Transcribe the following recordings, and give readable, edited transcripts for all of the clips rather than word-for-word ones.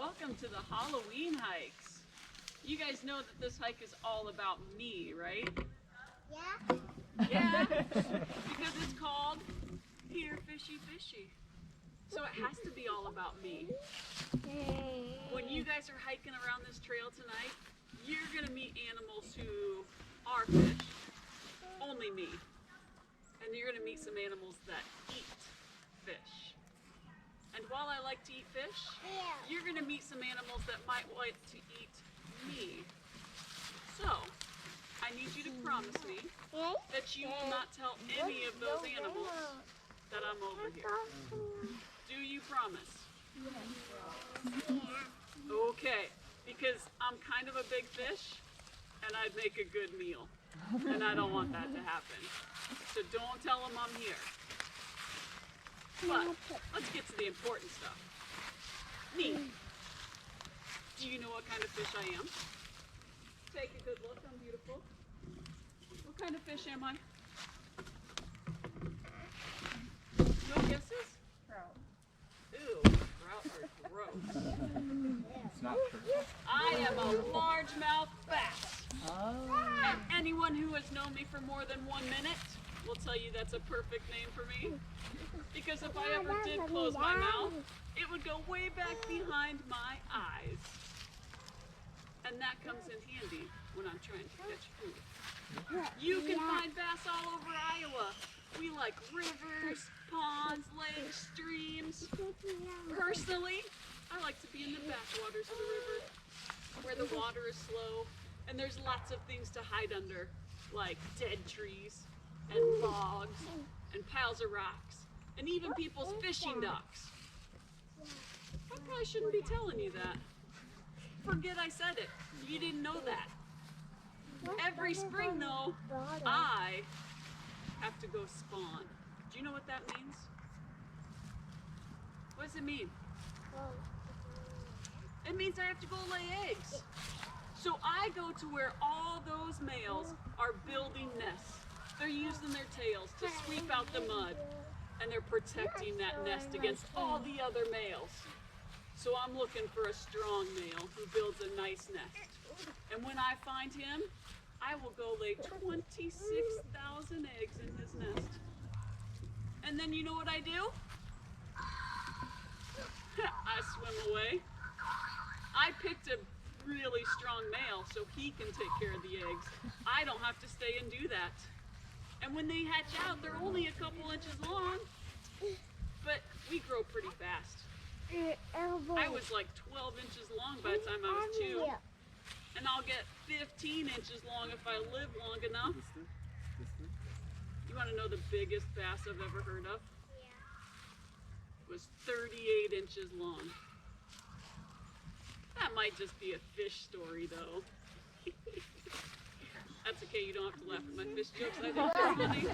welcome to the Halloween hikes. You guys know that this hike is all about me, right? Yeah? Yeah, because it's called Here Fishy Fishy. So it has to be all about me. When you guys are hiking around this trail tonight, you're going to meet animals who are fish, only me. And you're going to meet some animals that eat fish. And while I like to eat fish, you're going to meet some animals that might like to eat me. So, I need you to promise me that you will not tell any of those animals that I'm over here. Do you promise? Okay, because I'm kind of a big fish and I'd make a good meal. And I don't want that to happen. So don't tell them I'm here. But let's get to the important stuff. Me. Do you know what kind of fish I am? Take a good look, I'm beautiful. What kind of fish am I? No guesses? Trout. Ew, trout are gross. It's not true. I am a largemouth bass. Oh. And anyone who has known me for more than 1 minute will tell you that's a perfect name for me. Because if I ever did close my mouth, it would go way back behind my eyes. And that comes in handy when I'm trying to catch food. You can find bass all over Iowa. We like rivers, ponds, lakes, streams. Personally, I like to be in the backwaters of the river where the water is slow and there's lots of things to hide under, like dead trees and logs and piles of rocks and even people's fishing docks. I probably shouldn't be telling you that. Forget I said it. You didn't know that. Every spring, though, I have to go spawn. Do you know what that means? What does it mean? It means I have to go lay eggs. So I go to where all those males are building nests. They're using their tails to sweep out the mud, and they're protecting that nest against all the other males. So I'm looking for a strong male who builds a nice nest. And when I find him, I will go lay 26,000 eggs in his nest. And then you know what I do? I swim away. I picked a really strong male so he can take care of the eggs. I don't have to stay and do that. And when they hatch out, they're only a couple inches long, but we grow pretty fast. I was like 12 inches long by the time I was 2, and I'll get 15 inches long if I live long enough. You want to know the biggest bass I've ever heard of? It was 38 inches long. That might just be a fish story, though. That's okay, you don't have to laugh at my fish jokes. I think they're funny.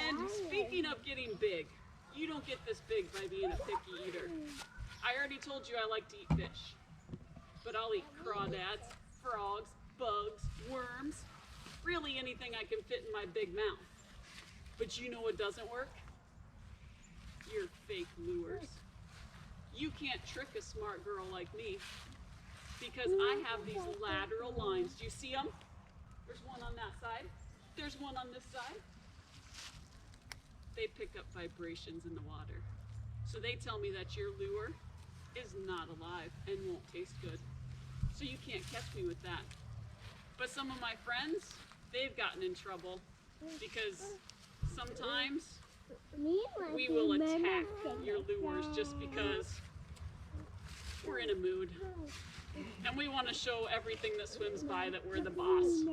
And speaking of getting big, you don't get this big by being a picky eater. I already told you I like to eat fish, but I'll eat crawdads, frogs, bugs, worms, really anything I can fit in my big mouth. But you know what doesn't work? Your fake lures. You can't trick a smart girl like me because I have these lateral lines. Do you see them? There's one on that side. There's one on this side. They pick up vibrations in the water. So they tell me that your lure is not alive and won't taste good. So you can't catch me with that. But some of my friends, they've gotten in trouble because sometimes we will attack your lures just because we're in a mood. And we want to show everything that swims by that we're the boss.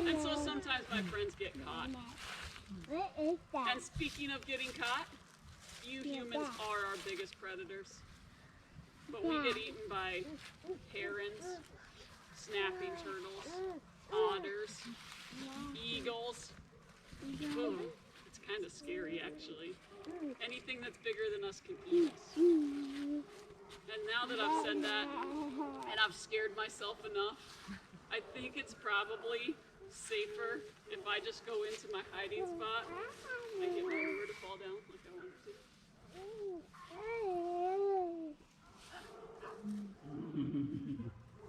And so sometimes my friends get caught. And speaking of getting caught, you humans are our biggest predators. But we get eaten by herons, snapping turtles, otters, eagles. Ooh, it's kind of scary actually. Anything that's bigger than us can eat us. And now that I've said that, and I've scared myself enough, I think it's probably safer if I just go into my hiding spot and get my lure to fall down like I wanted to.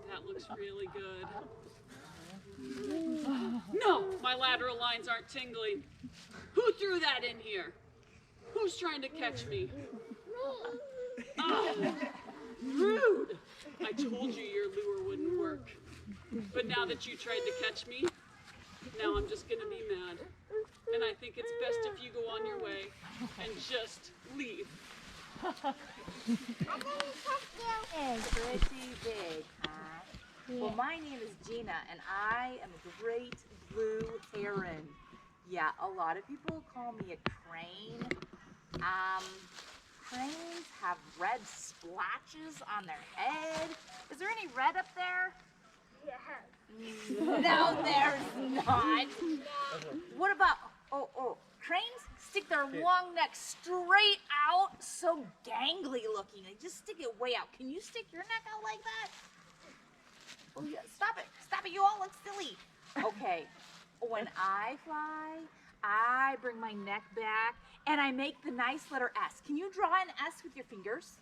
That looks really good. No, my lateral lines aren't tingling. Who threw that in here? Who's trying to catch me? Oh, rude. I told you your lure wouldn't work. But now that you tried to catch me, now I'm just gonna be mad. And I think it's best if you go on your way and just leave. Pretty big, huh? Yeah. Well, my name is Gina, and I am a Great Blue Heron. Yeah, a lot of people call me a crane. Cranes have red splotches on their head. Is there any red up there? Yeah. No, there's not. What about, cranes stick their long neck straight out, so gangly looking. They just stick it way out. Can you stick your neck out like that? Oh, yeah. Stop it, you all look silly. Okay, when I fly, I bring my neck back and I make the nice letter S. Can you draw an S with your fingers?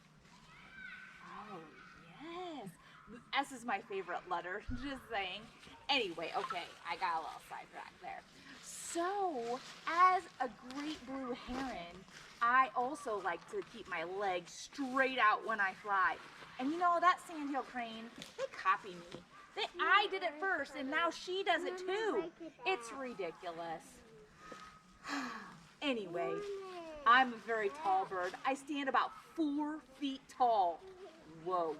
Oh, yes. S is my favorite letter, just saying. Anyway, okay, I got a little sidetracked there. So, as a Great Blue Heron, I also like to keep my legs straight out when I fly. And you know, that sandhill crane, they copy me. I did it first, and now she does it too. It's ridiculous. Anyway, I'm a very tall bird. I stand about 4 feet tall. Whoa.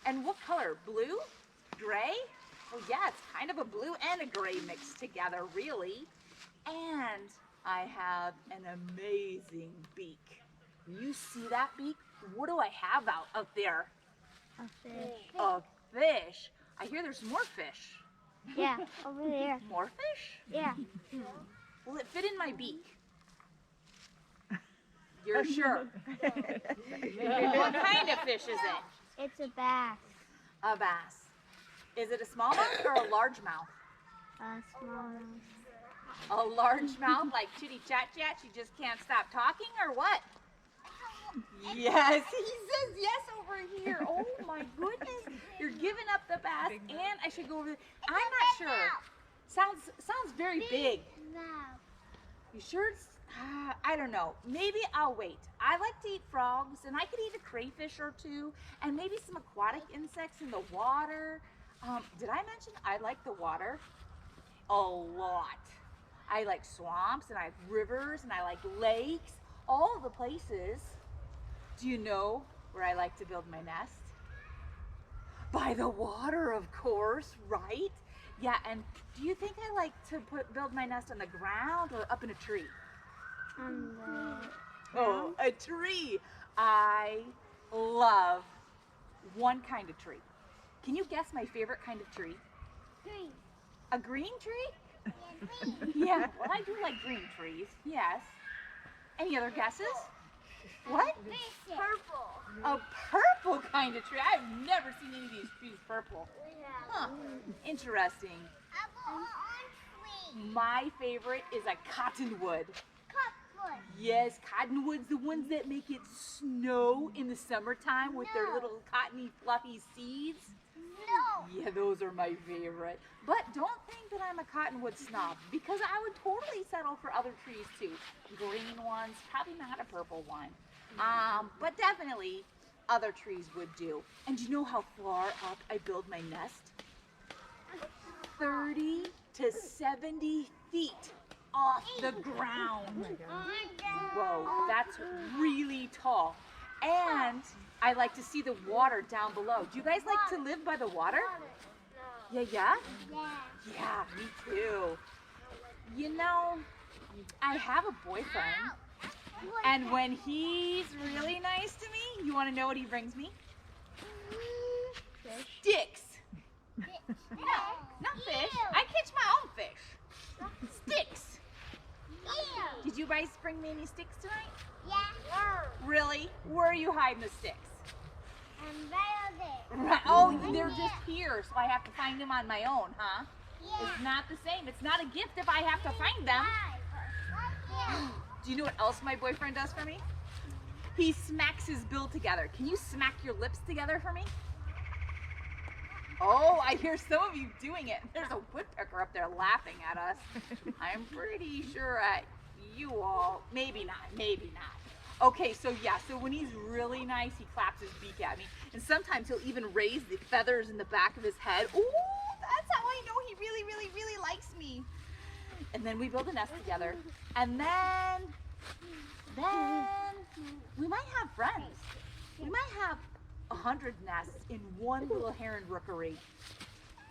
And what color? Blue? Gray? Well, yeah, it's kind of a blue and a gray mixed together, really. And I have an amazing beak. You see that beak? What do I have out there? A fish. A fish. I hear there's more fish. Yeah, over there. More fish? Yeah. Will it fit in my beak? You're sure? What kind of fish is it? It's a bass. A bass. Is it a smallmouth or a largemouth? A small one. A largemouth like chitty chat chat, she just can't stop talking, or what? Yes, he says yes over here. Oh my goodness. You're giving up the bass, and I should go over there. I'm not sure. Sounds very big. No. You sure it's, I don't know. Maybe I'll wait. I like to eat frogs, and I could eat a crayfish or two, and maybe some aquatic insects in the water. Did I mention I like the water? A lot. I like swamps, and I like rivers, and I like lakes, all the places. Do you know where I like to build my nest? By the water, of course, right? Yeah, and do you think I like to build my nest on the ground or up in a tree? Oh, a tree. I love one kind of tree. Can you guess my favorite kind of tree? Green. A green tree? Yeah, green. Yeah, well, I do like green trees, yes. Any other guesses? What? Purple. A purple kind of tree. I've never seen any of these trees purple. Huh, interesting. My favorite is a cottonwood. Cottonwood. Yes, cottonwoods, the ones that make it snow in the summertime with their little cottony fluffy seeds. No. Yeah, those are my favorite. But don't think that I'm a cottonwood snob, because I would totally settle for other trees too. Green ones, probably not a purple one. But definitely other trees would do. And do you know how far up I build my nest? 30 to 70 feet off the ground. Whoa, that's really tall. And I like to see the water down below. Do you guys like to live by the water? Yeah, yeah? Yeah. Yeah, me too. You know, I have a boyfriend, and when he's really nice to me, you want to know what he brings me? Fish. Sticks. No, not fish. I catch my own fish. Sticks. Did you guys bring me any sticks tonight? Yeah. Really? Where are you hiding the sticks? Right over Right. Oh, they're just here, so I have to find them on my own, huh? there. It's not the same. It's not a gift if I have to find them. Do you know what else my boyfriend does for me? he smacks his bill together. Can you smack your lips together for me? Oh, I hear some of you doing it. There's a woodpecker up there laughing at us. I'm pretty sure at you all. Maybe not, maybe not. Okay, so yeah, so when he's really nice, he claps his beak at me. And sometimes he'll even raise the feathers in the back of his head. Ooh, that's how I know he really, really, really likes me. And then we build a nest together. And then we might have friends. We might have 100 nests in one little heron rookery.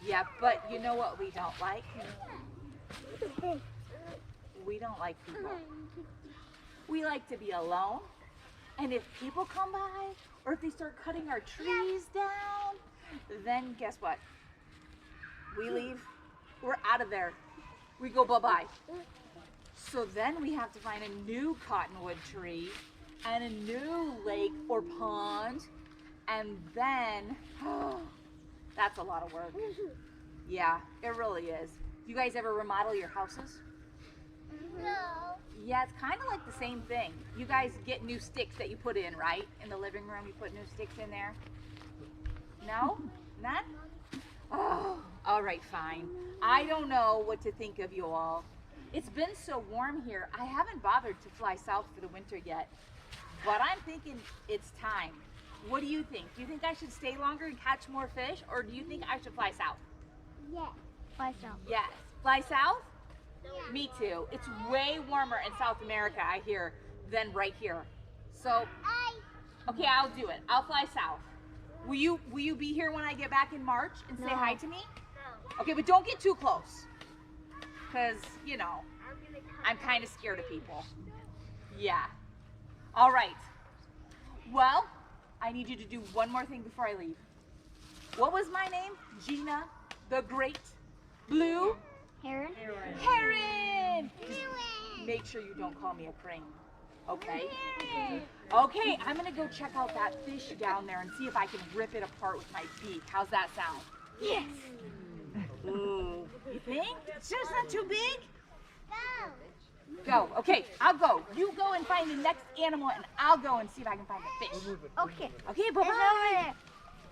Yeah, but you know what we don't like? We don't like people. We like to be alone. And if people come by, or if they start cutting our trees down, then guess what? We leave. We're out of there. We go bye-bye. So then we have to find a new cottonwood tree and a new lake or pond. And then, that's a lot of work. Yeah, it really is. You guys ever remodel your houses? No. Yeah, it's kind of like the same thing. You guys get new sticks that you put in, right? In the living room, you put new sticks in there? No? None? Oh, all right, fine. I don't know what to think of you all. It's been so warm here, I haven't bothered to fly south for the winter yet. But I'm thinking it's time. What do you think? Do you think I should stay longer and catch more fish, or do you think I should fly south? Yes. Myself. Yes. Fly south? Yeah. Me too. It's way warmer in South America, I hear, than right here. So, okay, I'll do it. I'll fly south. Will you be here when I get back in March and say hi to me? No. Okay, but don't get too close. Because, you know, I'm kind of scared of people. Yeah. All right. Well, I need you to do one more thing before I leave. What was my name? Gina, the Great Blue Heron. Heron. Just make sure you don't call me a crane. Okay? Okay, I'm gonna go check out that fish down there and see if I can rip it apart with my beak. How's that sound? Yes. Ooh, you think? It's just not too big? Go. Go. Okay, I'll go. You go and find the next animal, and I'll go and see if I can find the fish. Okay. Okay, bye-bye. Over there.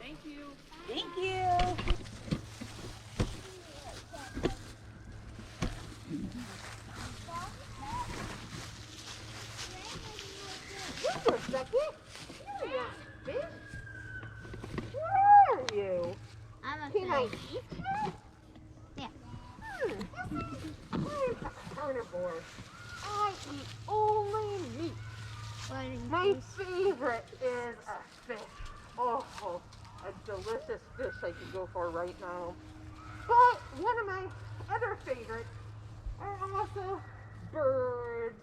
Thank you. Thank you. Just a second. You're not fish. What are you? I'm a Can I fish. eat you? Yeah. I'm a carnivore. I eat only meat. What is My this? favorite is a fish. Oh, a delicious fish I could go for right now. But one of my other favorites are also birds,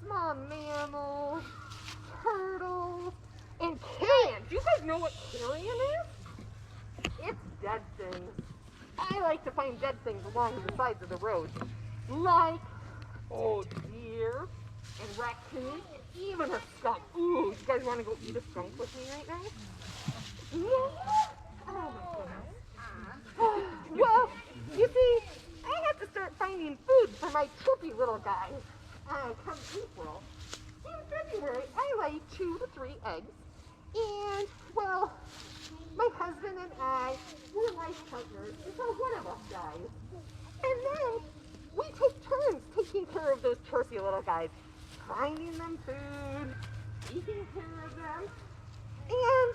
small mammals, turtles, and carrion. Do you guys know what carrion is? It's dead things. I like to find dead things along the sides of the road, like deer and raccoons, and even a skunk. Ooh, you guys want to go eat a skunk with me right now? Yeah. Oh my goodness. Well, you see, I have to start finding food for my chirpy little guys. Come April. In February, I lay 2 to 3 eggs. And, well, my husband and I, we're life partners until one of us dies. And then we take turns taking care of those chirpy little guys, finding them food, taking care of them, and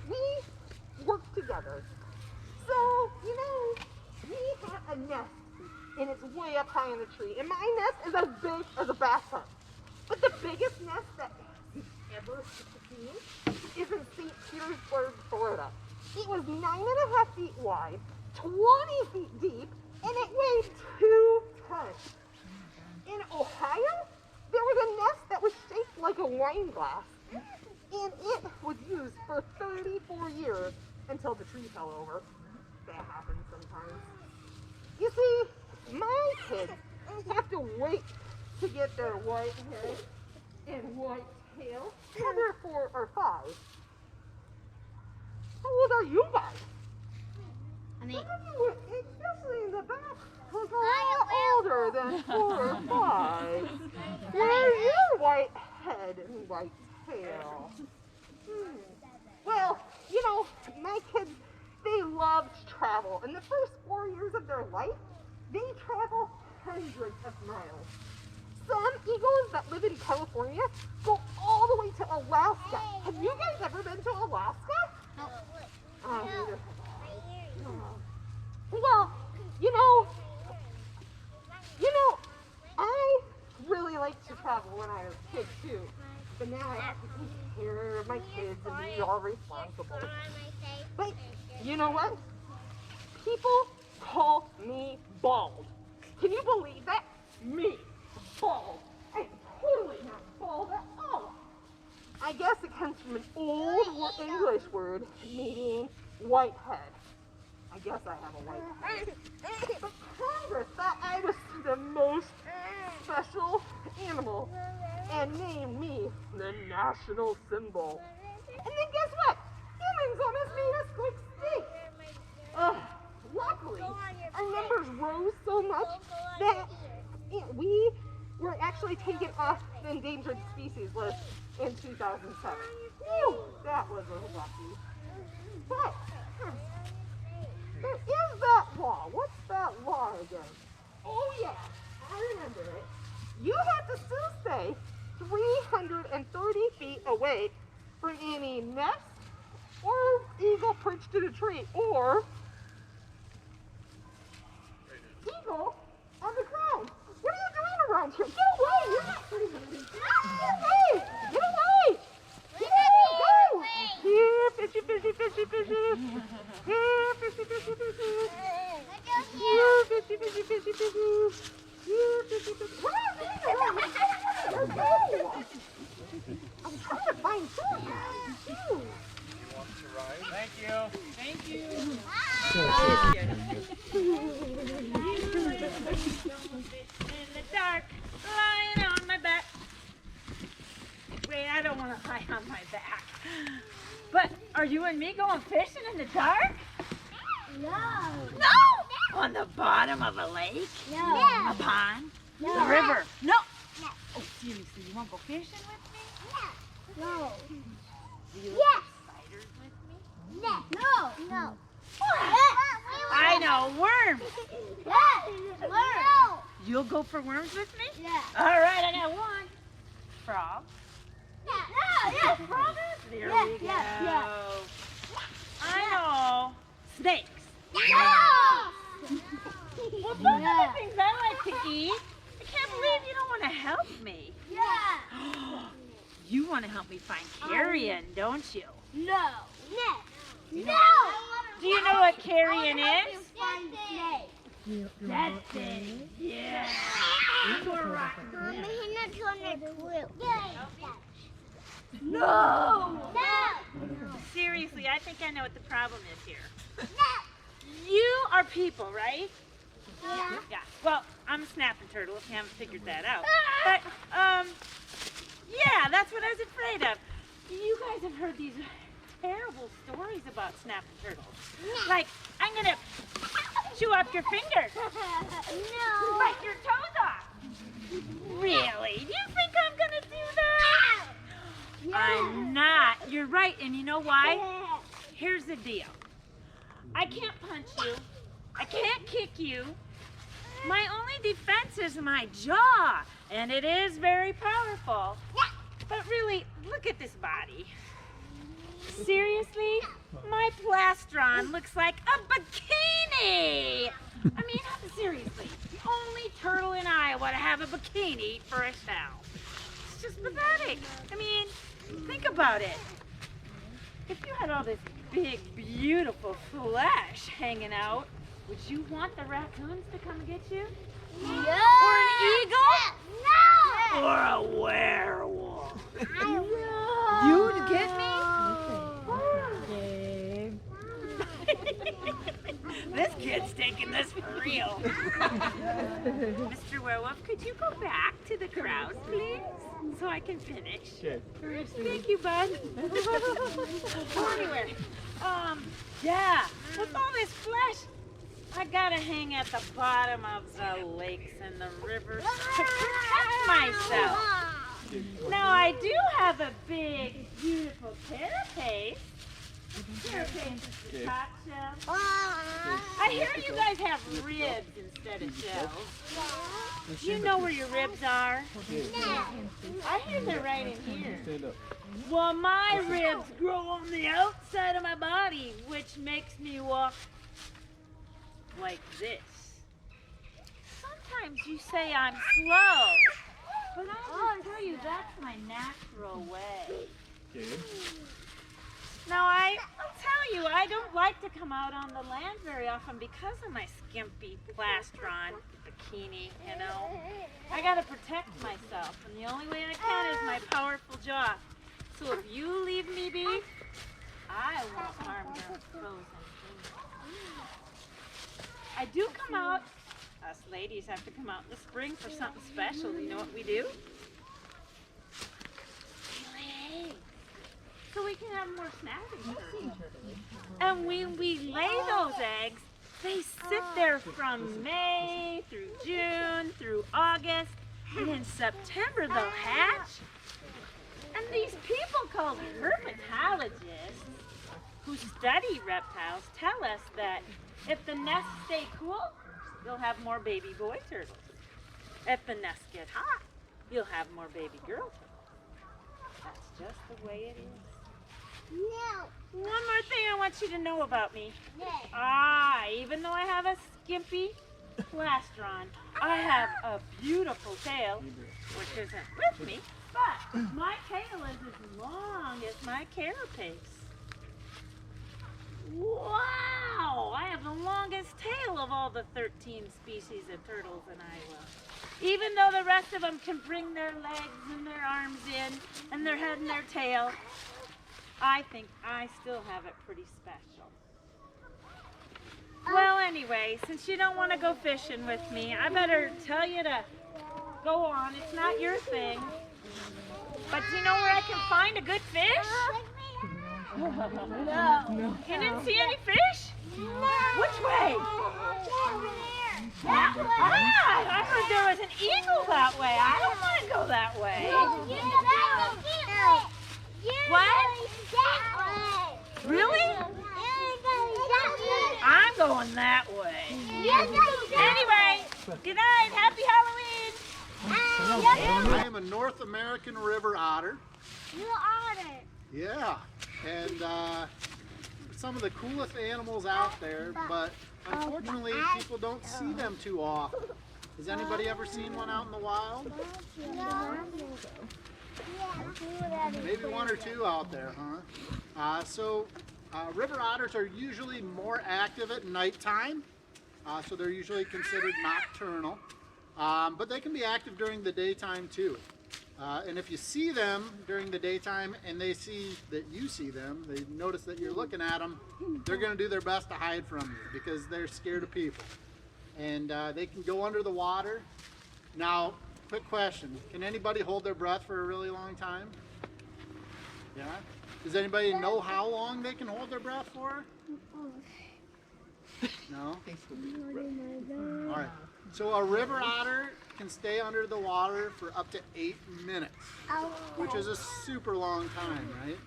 we work together. So, you know, we have a nest, and it's way up high in the tree. And my nest is as big as a bathtub. But the biggest nest that you've ever seen is in St. Petersburg, Florida. It was 9.5 feet wide, 20 feet deep, and it weighed 2 tons. In Ohio, there was a nest that was shaped like a wine glass, and it was used for 34 years until the tree fell over. That happens sometimes. You see, my kids have to wait to get their white head and white tail till they're 4 or 5. How old are you guys? I mean, Some of you, especially in the back, look a lot older than 4 or 5. Where's your white head and white tail. Well, you know, my kids, they love to travel. In the first 4 years of their life, they travel hundreds of miles. Some eagles that live in California go all the way to Alaska. Have you guys ever been to Alaska? No. Oh, neither have I. Well, you know, I really liked to travel when I was a kid too. But now I have to take care of my kids and be all responsible. But you know what? People call me bald. Can you believe that? Me, bald. I'm totally not bald at all. I guess it comes from an old English word meaning white head. I guess I have a white head. But Congress thought I was the most special animal and named me the national symbol. And then guess what? Humans almost made us go extinct. Luckily, our numbers rose so much that we were actually taken off the endangered species list in 2007. Whew, that was a lucky. But there is that law. What's that law again? Oh yeah, I remember it. You have to still stay 330 feet away from any nest or eagle perched in a tree or eagle on the ground. What are you doing around here? Get away! You're not free. Get away! Get away! Get away! Go! Here, fishy, fishy, fishy, fishy. Here, fishy, fishy, fishy. Here, fishy, fishy, fishy, fishy. Here, fishy, fishy. What are you doing? Go! I'm trying to find food. Phew. Thank you. Thank you. In the dark, lying on my back. Wait, I don't want to lie on my back. But are you and me going fishing in the dark? No. No! On the bottom of a lake? No. A pond? No. A river? No. No. Oh, seriously, you want to go fishing with me? No. Do you Yes. spiders with me? No. No. No. I know, worms. Yes. No. You'll go for worms with me? Yeah. All right, I got one. Frog. No. Yes. There Yes, we go. yes, yes. I know. Snakes. No. Well, those are the things I like to eat. I can't believe you don't want to help me. Yeah. You want to help me find carrion, don't you? No. No. No. Do you know what carrion is? Find snake. That's it. Yeah. You're right. No. No. Seriously, I think I know what the problem is here. You are people, right? Yeah. Yeah. Well, I'm a snapping turtle if you haven't figured that out. But, yeah, that's what I was afraid of. You guys have heard these terrible stories about snapping turtles. Like, I'm gonna chew up your fingers, No. bite your toes off. Really? Do you think I'm gonna do that? I'm not. You're right, and you know why? Here's the deal. I can't punch you. I can't kick you. My only defense is my jaw, and it is very powerful. But really, look at this body. Seriously? My plastron looks like a bikini! I mean, seriously, the only turtle in Iowa to have a bikini for a shell. It's just pathetic. I mean, think about it. If you had all this big, beautiful flesh hanging out, would you want the raccoons to come get you? No. Or an eagle? No. Or a werewolf? No. You'd get me? This kid's taking this for real. Mr. Werewolf, could you go back to the crowd, please? So I can finish. Okay. Thank you, bud. So anyway, yeah, with all this flesh, I gotta hang at the bottom of the lakes and the rivers to protect myself. Now I do have a big, beautiful carapace. Carapace is a top shell. I hear you guys have ribs instead of shells. You know where your ribs are? I hear they're right in here. Well, my ribs grow on the outside of my body, which makes me walk like this. Sometimes you say I'm slow, but I just tell you that's my natural way. Now I'll tell you, I don't like to come out on the land very often because of my skimpy plastron bikini, you know. I gotta protect myself, and the only way I can is my powerful jaw. So if you leave me be, I won't harm your frozen fingers. I do come out. Us ladies have to come out in the spring for something special. You know what we do? We lay eggs. So we can have more snapping. And when we lay those eggs, they sit there from May through June through August, and in September they'll hatch. And these people called herpetologists who study reptiles tell us that if the nests stay cool, you'll have more baby boy turtles. If the nests get hot, you'll have more baby girl turtles. That's just the way it is. No. One more thing I want you to know about me. No. Even though I have a skimpy plastron, I have a beautiful tail, which isn't with me, but my tail is as long as my carapace. Wow! I have the longest tail of all the 13 species of turtles in Iowa. Even though the rest of them can bring their legs and their arms in, and their head and their tail, I think I still have it pretty special. Well, anyway, since you don't want to go fishing with me, I better tell you to go on. It's not your thing. But do you know where I can find a good fish? No. You didn't see any fish? No. Which way? Over there. That way. I heard there was an eagle that way. I don't want to go that way. What? Really? I'm going that way. Anyway, good night. Happy Halloween. I am a North American river otter. You otter. Yeah, and some of the coolest animals out there, but unfortunately people don't see them too often. Has anybody ever seen one out in the wild? Maybe one or two out there, huh? River otters are usually more active at nighttime, so they're usually considered nocturnal, but they can be active during the daytime too. And if you see them during the daytime and they see that you see them, they notice that you're looking at them, they're going to do their best to hide from you because they're scared of people. And they can go under the water. Now, quick question, can anybody hold their breath for a really long time? Yeah? Does anybody know how long they can hold their breath for? No? All right. So a river otter can stay under the water for up to 8 minutes, which is a super long time, right?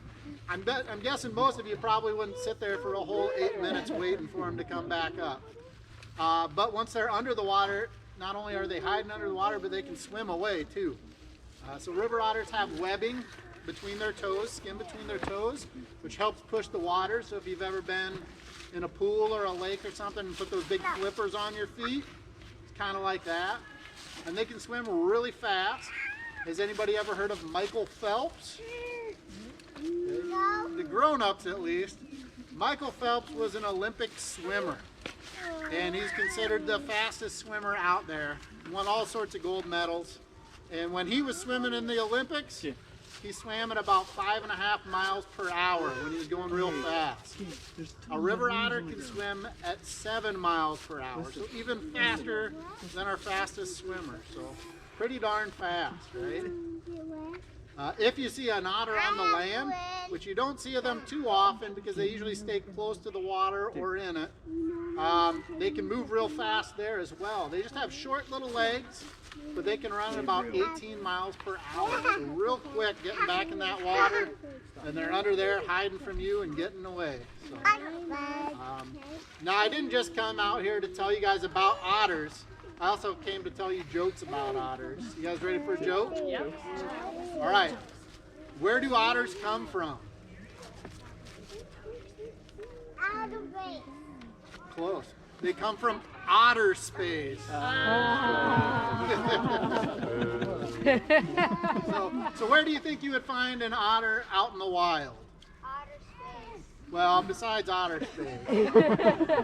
I'm guessing most of you probably wouldn't sit there for a whole 8 minutes waiting for them to come back up. But once they're under the water, not only are they hiding under the water, but they can swim away too. So river otters have webbing between their toes, skin between their toes, which helps push the water. So if you've ever been in a pool or a lake or something and put those big flippers on your feet, it's kind of like that. And they can swim really fast. Has anybody ever heard of Michael Phelps? No. The grown-ups at least. Michael Phelps was an Olympic swimmer. And he's considered the fastest swimmer out there. Won all sorts of gold medals. And when he was swimming in the Olympics, he swam at about 5.5 miles per hour when he was going real fast. A river otter can swim at 7 miles per hour, so even faster than our fastest swimmer. So pretty darn fast, right? If you see an otter on the land, which you don't see them too often because they usually stay close to the water or in it, they can move real fast there as well. They just have short little legs but they can run about 18 miles per hour. So real quick getting back in that water, and they're under there hiding from you and getting away. So, now I didn't just come out here to tell you guys about otters. I also came to tell you jokes about otters. You guys ready for a joke? Yep. All right. Where do otters come from? Outer space. Close. They come from outer space. So where do you think you would find an otter out in the wild? Outer space. Well, besides outer space.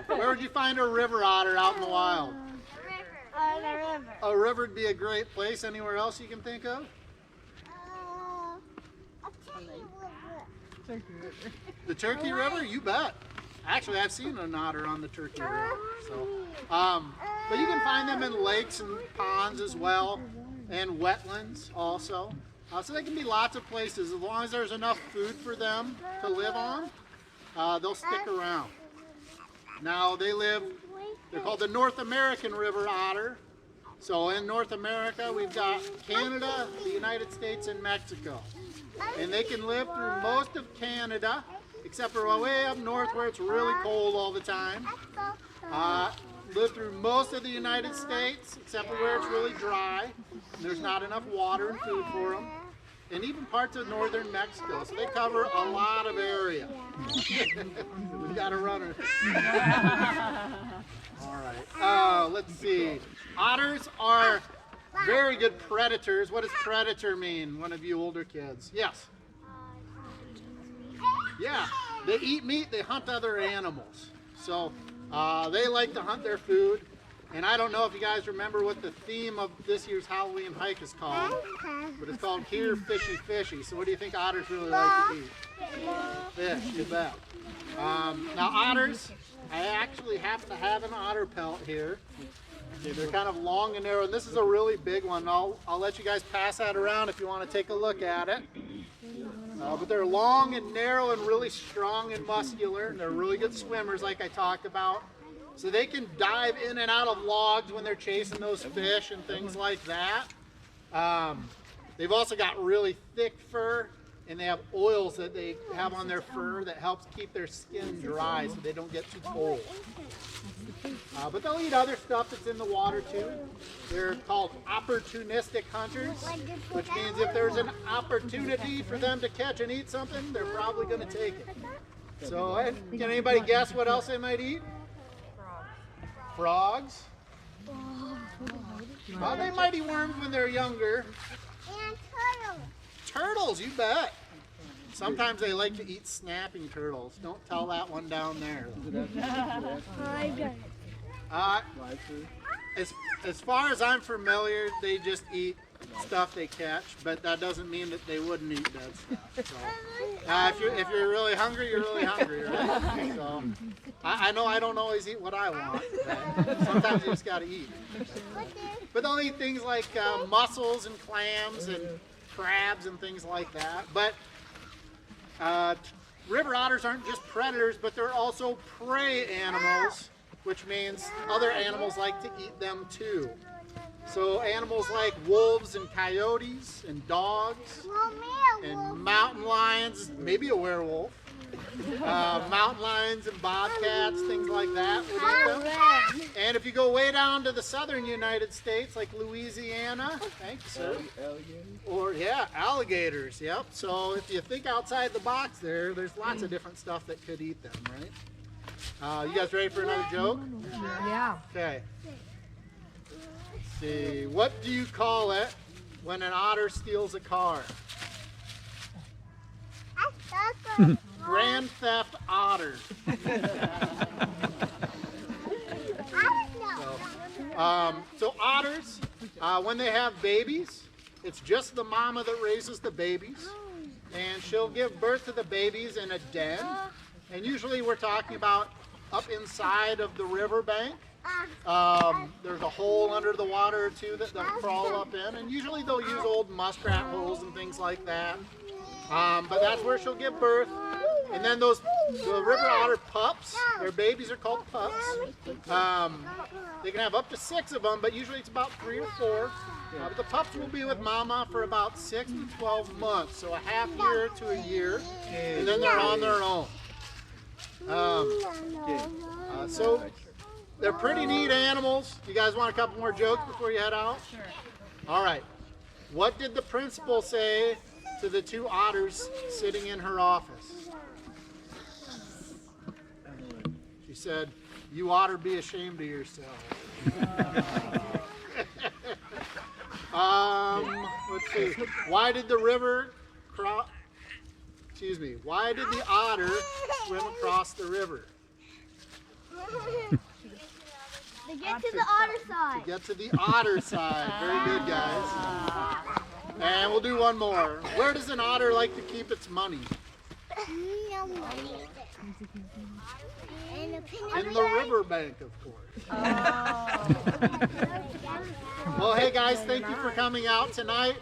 Where would you find a river otter out in the wild? The river. The river. A river would be a great place. Anywhere else you can think of? A Turkey river. The Turkey River? You bet. Actually, I've seen an otter on the Turkey River. So, but you can find them in lakes and ponds as well, and wetlands also. So they can be lots of places. As long as there's enough food for them to live on, they'll stick around. Now they're called the North American river otter. So in North America, we've got Canada, the United States, and Mexico. And they can live through most of Canada, except for way up north where it's really cold all the time. Live through most of the United States, except for where it's really dry. And there's not enough water and food for them. And even parts of northern Mexico. So they cover a lot of area. We've got a runner. All right. Let's see. Otters are very good predators. What does predator mean? One of you older kids. Yes. Yeah. They eat meat. They hunt other animals. So they like to hunt their food. And I don't know if you guys remember what the theme of this year's Halloween hike is called, but it's called Here Fishy Fishy. So what do you think otters really like to eat? Fish, you bet. Now otters, I actually happen to have an otter pelt here. They're kind of long and narrow, and this is a really big one. I'll let you guys pass that around if you want to take a look at it. But they're long and narrow and really strong and muscular, and they're really good swimmers like I talked about. So they can dive in and out of logs when they're chasing those fish and things like that. They've also got really thick fur, and they have oils that they have on their fur that helps keep their skin dry so they don't get too cold. But they'll eat other stuff that's in the water too. They're called opportunistic hunters, which means if there's an opportunity for them to catch and eat something, they're probably going to take it. So can anybody guess what else they might eat? Frogs. Well, they might eat worms when they're younger. And turtles. Turtles, you bet. Sometimes they like to eat snapping turtles. Don't tell that one down there. As far as I'm familiar, they just eat stuff they catch, but that doesn't mean that they wouldn't eat dead stuff. So, if you're really hungry, you're really hungry, right? So, I know I don't always eat what I want, but sometimes you just got to eat. But they'll eat things like mussels and clams and crabs and things like that. But river otters aren't just predators, but they're also prey animals, which means other animals like to eat them too. So animals like wolves and coyotes and dogs and mountain lions, maybe a werewolf, mountain lions and bobcats, things like that would eat them. And if you go way down to the southern United States, like Louisiana, thank you, sir. Or yeah, alligators. Yep. So if you think outside the box, there's lots of different stuff that could eat them, right? You guys ready for another joke? Yeah. Okay. Let's see. What do you call it when an otter steals a car? Grand Theft Otter. So otters, when they have babies, it's just the mama that raises the babies, and she'll give birth to the babies in a den, and usually we're talking about up inside of the riverbank. There's a hole under the water or two that they'll crawl up in, and usually they'll use old muskrat holes and things like that. But that's where she'll give birth, And then the river otter pups, their babies are called pups. They can have up to 6 of them, but usually it's about 3 or 4. But the pups will be with mama for about 6 to 12 months, so a half year to a year, and then they're on their own. So they're pretty neat animals. You guys want a couple more jokes before you head out? Sure. All right. What did the principal say to the 2 otters sitting in her office? She said, "You ought to be ashamed of yourself." Let's see. Why did the otter swim across the river? To get to the otter side. To get to the otter side. Very good, guys. And we'll do one more. Where does an otter like to keep its money? No money. In the riverbank, of course. Well, hey guys, thank you for coming out tonight.